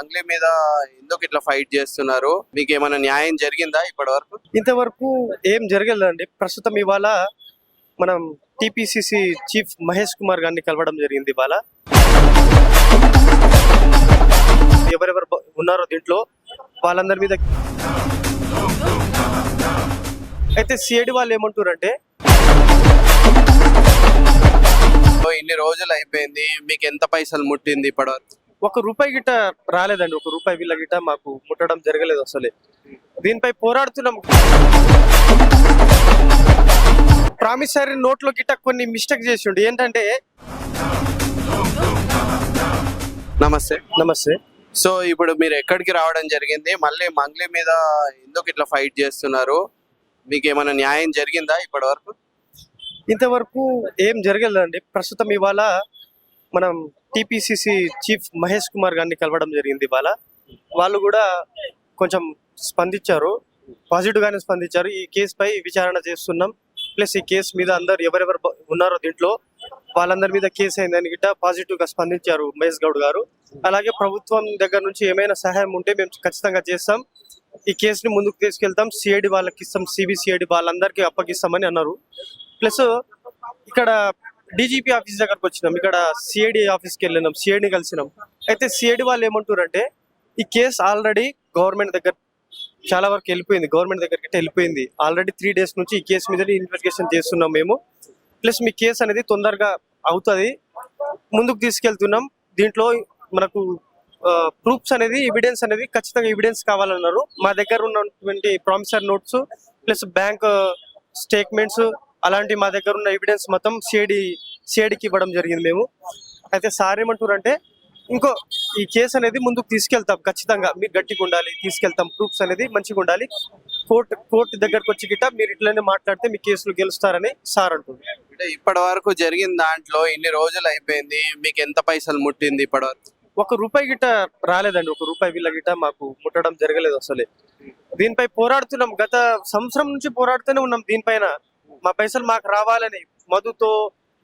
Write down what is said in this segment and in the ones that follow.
మంగ్లీ మీద ఎందుకు ఇట్లా ఫైట్ చేస్తున్నారు? మీకు ఏమైనా న్యాయం జరిగిందా ఇప్పటి వరకు? ఇంతవరకు ఏం జరగలేదండి. ప్రస్తుతం ఇవాళ మనం టిపిసిసి చీఫ్ మహేష్ కుమార్ గారిని కలవడం జరిగింది. ఇవాళ ఎవరెవరు ఉన్నారో దీంట్లో వాళ్ళందరి మీద అయితే సిఐడి వాళ్ళు ఏమంటారంటే, ఇన్ని రోజులు అయిపోయింది, మీకు ఎంత పైసలు ముట్టింది ఇప్పటి వరకు? ₹1 గిట్ట రాలేదండి. ₹1 వీళ్ళ గిట్ట మాకు ముట్టడం జరగలేదు అసలే. దీనిపై పోరాడుతున్నాం. ప్రామిసరీ నోట్లో గిట్ట కొన్ని మిస్టేక్ చేసిండు. ఏంటంటే, నమస్తే. నమస్తే. సో ఇప్పుడు మీరు ఎక్కడికి రావడం జరిగింది? మళ్ళీ మంగ్లీ మీద ఎందుకు ఇట్లా ఫైట్ చేస్తున్నారు? మీకు ఏమైనా న్యాయం జరిగిందా ఇప్పటి వరకు? ఇంతవరకు ఏం జరగలేదండి. ప్రస్తుతం ఇవాళ మనం టిపిసిసి చీఫ్ మహేష్ కుమార్ గారిని కలవడం జరిగింది. ఇవాళ వాళ్ళు కూడా కొంచెం స్పందించారు, పాజిటివ్ గానే స్పందించారు. ఈ కేసుపై విచారణ చేస్తున్నాం, ప్లస్ ఈ కేసు మీద అందరు ఎవరెవరు ఉన్నారో దీంట్లో వాళ్ళందరి మీద కేసు అయిందని గిట్ట పాజిటివ్ గా స్పందించారు మహేష్ గౌడ్ గారు. అలాగే ప్రభుత్వం దగ్గర నుంచి ఏమైనా సహాయం ఉంటే మేము ఖచ్చితంగా చేస్తాం. ఈ కేసుని ముందుకు తీసుకెళ్తాం, సిఐడి వాళ్ళకి ఇస్తాం, సిబిసిఐడి వాళ్ళందరికీ అప్పగిస్తామని అన్నారు. ప్లస్ ఇక్కడ డీజీపీ ఆఫీస్ దగ్గరకు వచ్చినాం, ఇక్కడ సిఐడి ఆఫీస్కి వెళ్ళినాం, సిఐడిని కలిసినాం. అయితే సిఐడి వాళ్ళు ఏమంటారంటే, ఈ కేసు ఆల్రెడీ గవర్నమెంట్ దగ్గర చాలా వరకు వెళ్ళిపోయింది, గవర్నమెంట్ దగ్గరికి వెళ్ళిపోయింది. ఆల్రెడీ 3 days నుంచి ఈ కేసు మీద ఇన్వెస్టిగేషన్ చేస్తున్నాం మేము. ప్లస్ మీ కేసు అనేది తొందరగా అవుతుంది, ముందుకు తీసుకెళ్తున్నాం. దీంట్లో మనకు ప్రూఫ్స్ అనేది, ఎవిడెన్స్ అనేది ఖచ్చితంగా ఎవిడెన్స్ కావాలన్నారు. మా దగ్గర ఉన్నటువంటి promissory notes plus bank statements అలాంటి మా దగ్గర ఉన్న ఎవిడెన్స్ మొత్తం సిఐడికి ఇవ్వడం జరిగింది మేము. అయితే సార్ ఏమంటారంటే, ఇంకో ఈ కేసు అనేది ముందుకు తీసుకెళ్తాం ఖచ్చితంగా, మీరు గట్టిగా ఉండాలి, తీసుకెళ్తాం, ప్రూఫ్స్ అనేది మంచిగా ఉండాలి, కోర్టు దగ్గరకు వచ్చి గిట్ట మీరు ఇట్లనే మాట్లాడితే మీ కేసులు గెలుస్తారని సార్ అంటుంది. అంటే ఇప్పటి వరకు జరిగిన దాంట్లో ఇన్ని రోజులు అయిపోయింది, మీకు ఎంత పైసలు ముట్టింది ఇప్పటి వరకు? ₹1 గిట్ట రాలేదండి. ₹1 వీళ్ళ గిట్ట మాకు ముట్టడం జరగలేదు అసలే. దీనిపై పోరాడుతున్నాం, గత సంవత్సరం నుంచి పోరాడుతూనే ఉన్నాం దీనిపైన. మా పైసలు మాకు రావాలని మధుతో,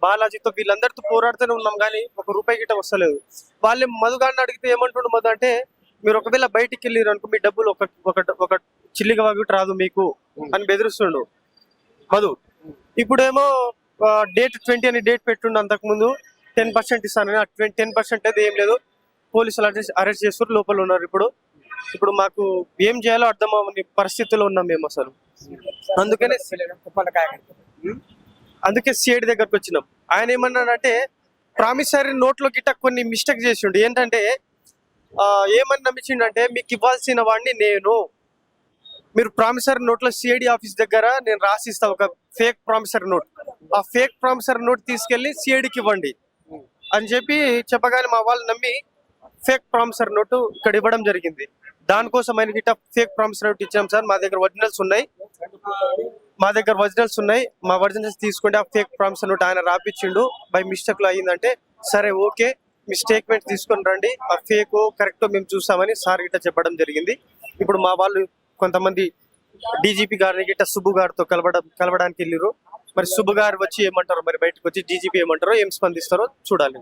బాలాజీతో వీళ్ళందరితో పోరాడుతూనే ఉన్నాం, కానీ ₹1 గిట్ట వస్తలేదు. వాళ్ళు మధు గారిని అడిగితే ఏమంటుండు మధు అంటే, మీరు ఒకవేళ బయటికి వెళ్ళారు అనుకో మీ డబ్బులు ఒక చిల్లిగా వాగిట్ రాదు మీకు అని బెదిరిస్తుండు మధు. ఇప్పుడేమో డేట్ 20 అని డేట్ పెట్టుండు, అంతకుముందు 10% ఇస్తానని. 10% అయితే ఏం లేదు, పోలీసులు అరెస్ట్ చేస్తారు, లోపల ఉన్నారు. ఇప్పుడు మాకు ఏం చేయాలో అర్థం అవ్వని పరిస్థితుల్లో ఉన్నాం మేము అసలు. అందుకే సిఐడి దగ్గరకు వచ్చినాం. ఆయన ఏమన్నాడంటే, ప్రామిసరీ నోట్లో గిట్ట కొన్ని మిస్టేక్ చేసిండు. ఏంటంటే, ఏమని నమ్మించిండంటే, మీకు ఇవ్వాల్సిన వాడిని నేను, మీరు ప్రామిసరీ నోట్లో సిఐడి ఆఫీస్ దగ్గర నేను రాసిస్తా ఒక ఫేక్ ప్రామిసరీ నోట్, ఆ ఫేక్ ప్రామిసరీ నోట్ తీసుకెళ్లి సిఐడికి ఇవ్వండి అని చెప్పగానే మా వాళ్ళు నమ్మి ఫేక్ ప్రామిసరీ నోటు ఇక్కడ ఇవ్వడం జరిగింది. దానికోసం ఆయన గిట్ట ఫేక్ ప్రామిసరీ నోట్ ఇచ్చాం సార్, మా దగ్గర ఒరిజినల్స్ ఉన్నాయి, మా ఒరిజినల్స్ తీసుకుంటే ఆ ఫేక్ ప్రామిసరీ నోట్ ఆయన రాపిచ్చిండు. బై మిస్టేక్ లో అయ్యిందంటే, సరే ఓకే మీ స్టేట్మెంట్ తీసుకొని రండి, ఆ ఫేక్ కరెక్ట్ మేము చూస్తామని సార్ గిట్ట చెప్పడం జరిగింది. ఇప్పుడు మా వాళ్ళు కొంతమంది డీజీపీ గారిని గిట్ట సుబ్బు గారితో కలవడానికి వెళ్ళారు. మరి సుబ్బు గారు వచ్చి ఏమంటారో, మరి బయటకు వచ్చి డీజీపీ ఏమంటారో, ఏం స్పందిస్తారో చూడాలి.